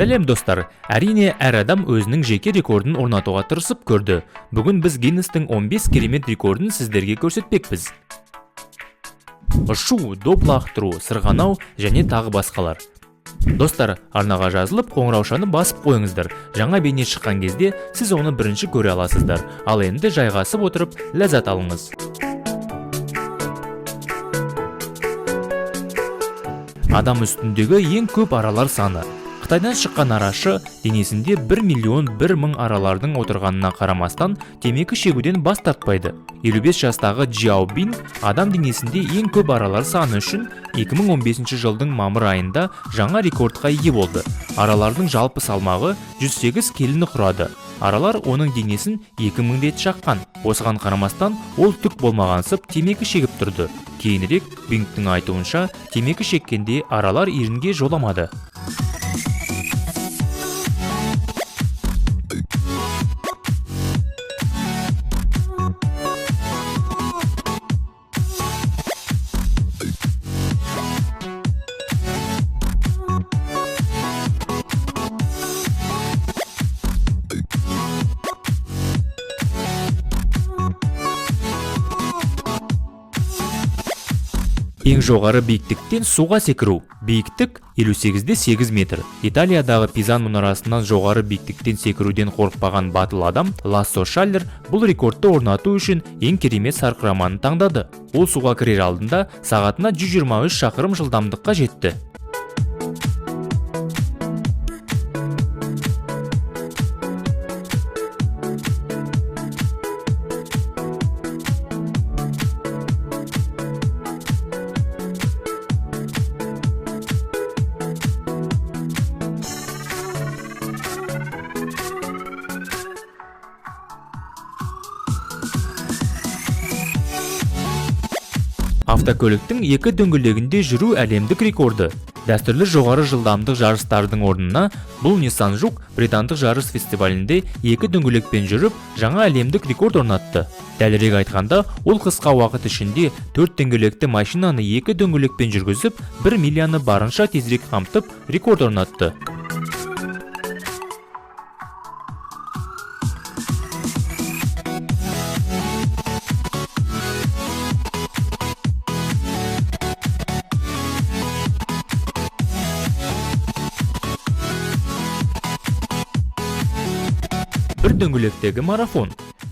Сәлем достар, әрине әр адам өзінің жеке рекордын орнатуға тырысып көрді. Бүгін біз Гиннестің 15 керемет рекордын сіздерге көрсетпекпіз. Ұшу, доп лақтыру, сырғанау және тағы басқалар. Достар, арнаға жазылып, қоңыраушаны басып қойыңыздар. Жаңа бейне шыққан кезде сіз оны бірінші көре аласыздар. Ал енді жайғасып отырып, ләззат алыңыз. Адам үстіндегі ең көп аралар саны. Қытайдан шыққан арашы денесінде 1.001.000 аралардың отырғанына қарамастан темекі шегуден бас тартпайды. 55 жастағы Джао Бин адам денесінде ең көп аралар саны үшін 2015 жылдың мамыр айында жаңа рекордқа ие болды. Аралардың жалпы салмағы 108 келіні құрады. Аралар оның денесін 2000 рет шаққан. Осыған қарамастан ол түк болмағансып темекі шегіп тұрды. Кейінірек Бингтің айтуынша темекі шеккенде аралар ерінге жоламады. Ең жоғары биіктіктен суға секіру. Биіктік 58-8 метр. Италиядағы Пизан мұнарасынан жоғары биіктіктен секіруден қорықпаған батыл адам Лассо Шаллер бұл рекордты орнату үшін ең керемет сарқыраманы таңдады. Ол суға кірер алдында сағатына 123 шақырым жылдамдыққа жетті. Автокөліктің екі дөңгелегінде жүру әлемдік рекорды. Дәстүрлі жоғары жылдамдық жарыстардың орнына бұл Nissan Juke британдық жарыс фестивалінде екі дөңгелекпен жүріп, жаңа әлемдік рекорд орнатты. Дәлірек айтқанда, ол қысқа уақыт ішінде 4 дөңгелекті машинаны екі дөңгелекпен жүргізіп, 1 миляны барынша тезірек қамтып, рекорд орнатты. Бір дөңгелектегі марафон.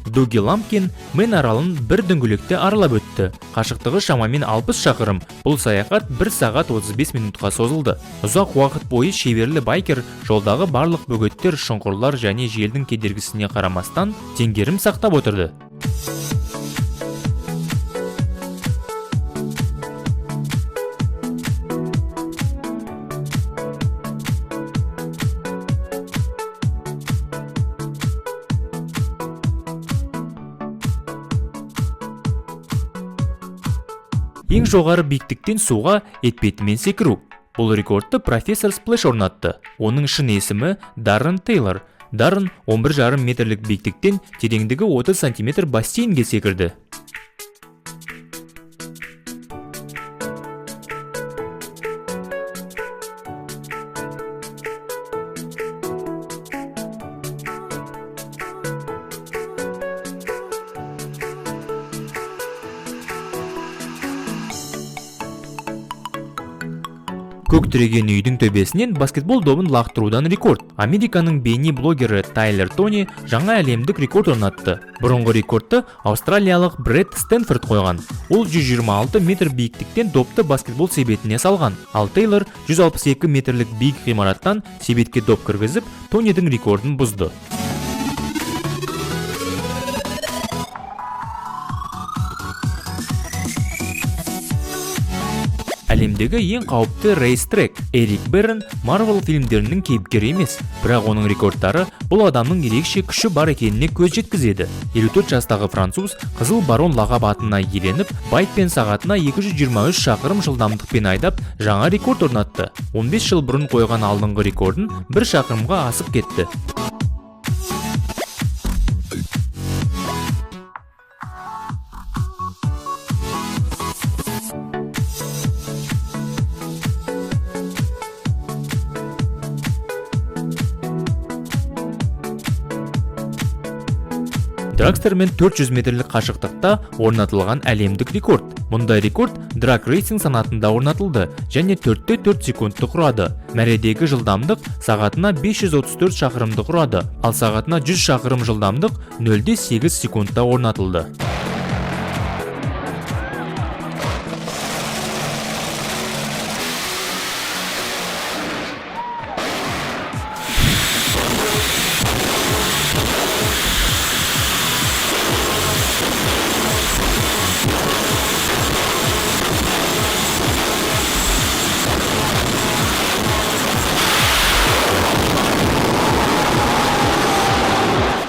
Дуги Ламкин Мен аралын бір дөңгелекте аралап өтті. Қашықтығы шамамен 60 шақырым. Бұл саяхат 1 сағат 35 минутқа созылды. Ұзақ уақыт бойы шеберлі байкер жолдағы барлық бөгеттер, шұңқырлар және желдің кедергісіне қарамастан теңгерім сақтап отырды. Ең жоғары биіктіктен суға етпетімен секіру. Бұл рекордты профессор Сплэш орнатты. Оның шын есімі Даррен Тейлор. Даррен 11,5 метрлік биіктіктен тереңдігі 30 сантиметр бассейнге секірді. Көк тіреген үйдің төбесінен баскетбол добын лақтырудан рекорд. Американың бейне блогері Тайлер Тони жаңа әлемдік рекорд орнатты. Бұрынғы рекордты австралиялық Брэд Стэнфорд қойған. Ол 126 метр биіктіктен допты баскетбол себетіне салған. Ал Тейлор 162 метрлік биік ғимараттан себетке доп кіргізіп, Тонидің рекордын бұзды. Әлемдегі ең қауіпті рейс-трек. Эрик Берн Marvel фильмдерінің кейіпкері емес, бірақ оның рекордтары бұл адамның ерекше күші бар екеніне көз жеткізеді. 54 жастағы француз Қызыл барон лағап атына иеленіп, байкпен сағатына 223 шақырым жылдамдықпен айдап, жаңа рекорд орнатты. 15 жыл бұрын қойған алдыңғы рекордын 1 шақырымға асып кетті. драгстермен 400 метрлік қашықтықта орнатылған әлемдік рекорд. Мұндай рекорд драг рейсинг санатында орнатылды және 4-4 секундты құрады. Мәредегі жылдамдық сағатына 534 шақырымды құрады, ал сағатына 100 шақырым жылдамдық 0,8 секундта орнатылды.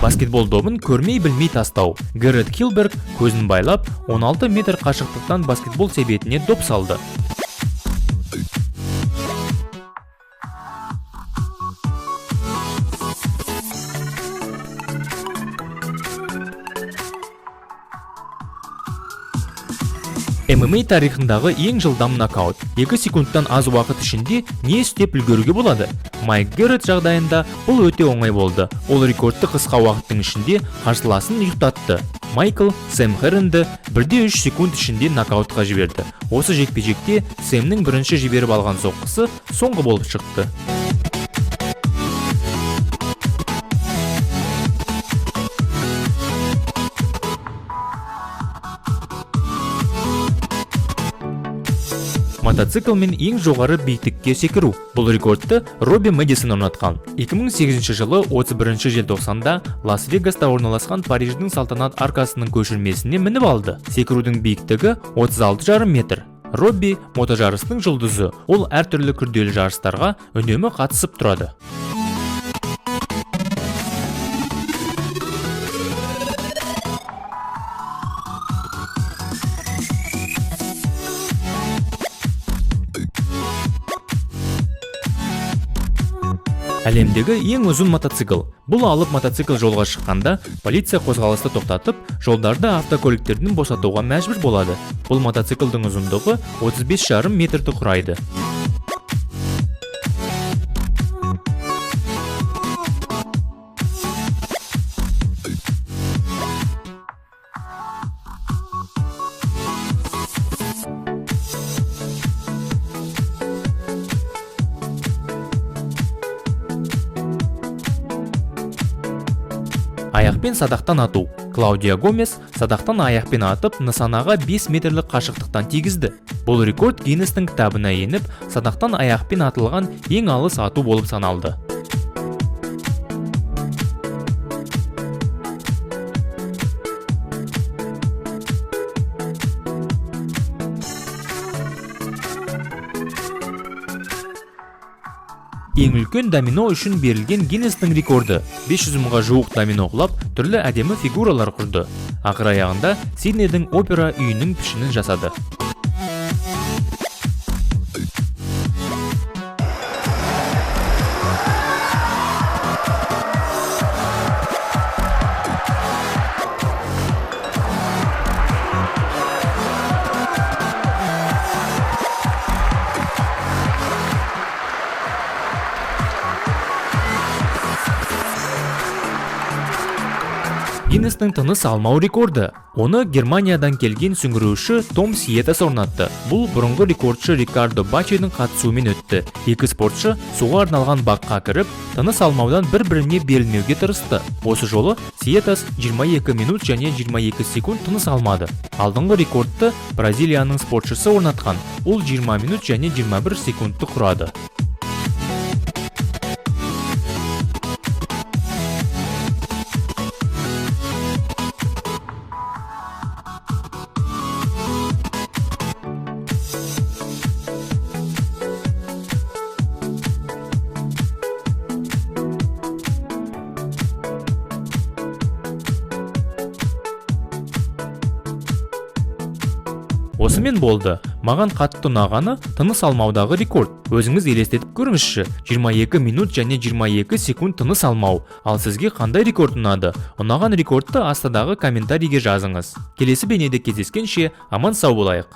Баскетбол добын көрмей білмей тастау. Гаррет Килберг көзін байлап 16 метр қашықтықтан баскетбол себетіне доп салды. ММА тарихындағы ең жылдам нокаут. 2 секундтан аз уақыт ішінде не істеп үлгеруге болады? Майк Гаррет жағдайында бұл өте оңай болды. Ол рекордты қысқа уақыттың ішінде қарсыласын ұйықтатты. Майкл Сэм Херренді 1,3 секунд ішінде нокаутқа жіберді. Осы жекпе-жекте Сэмнің бірінші жіберіп алған соққысы соңғы болып шықты. Мотоциклмен ең жоғары биіктікке секіру. Бұл рекордты Робби Мэдисон орнатқан. 2008 жылы 31 желтоқсанда Лас-Вегаста орналасқан Париждің салтанат аркасының көшірмесіне мініп алды. Секірудің биіктігі 36,5 метр. Робби мотожарыстың жұлдызы. Ол әртүрлі күрделі жарыстарға үнемі қатысып тұрады. Әлемдегі ең ұзын мотоцикл. Бұл алып мотоцикл жолға шыққанда, полиция қозғалысты тоқтатып, жолдарды автокөліктерден босатуға мәжбүр болады. Бұл мотоциклдің ұзындығы 35,5 метрді құрайды. Аяқпен садақтан ату. Клаудия Гомес садақтан аяқпен атып, нысанаға 5 метрлік қашықтықтан тигізді. Бұл рекорд Гиннестің кітабына еніп, садақтан аяқпен атылған ең алыс ату болып саналды. Ең үлкен домино үшін берілген Гиннестің рекорды. 500 мыңға жуық домино құлап, түрлі әдемі фигуралар құрды. Ақыр аяғында Сиднейдің опера үйінің пішінін жасады. Гиннестің тыныс алмау рекорды. Оны Германиядан келген сүңгіруші Том Сиетас орнатты. Бұл бұрынғы рекордшы Рикардо Бачидің қатысуымен өтті. Екі спортшы суға арналған баққа кіріп, тыныс алмаудан бір-біріне берілмеуге тырысты. Осы жолы Сиетас 22 минут және 22 секунд тыныс алмады. Алдыңғы рекордты Бразилияның спортшысы орнатқан. Ол 20 минут және 21 секундты құрады. Осымен болды. Маған қатты ұнағаны тыныс алмаудағы рекорд. Өзіңіз елестетіп көріңізші, 22 минут және 22 секунд тыныс алмау. Ал сізге қандай рекорд ұнады? Ұнаған рекордты астадағы комментарийге жазыңыз. Келесі бейнеде кездескенше аман сау болайық.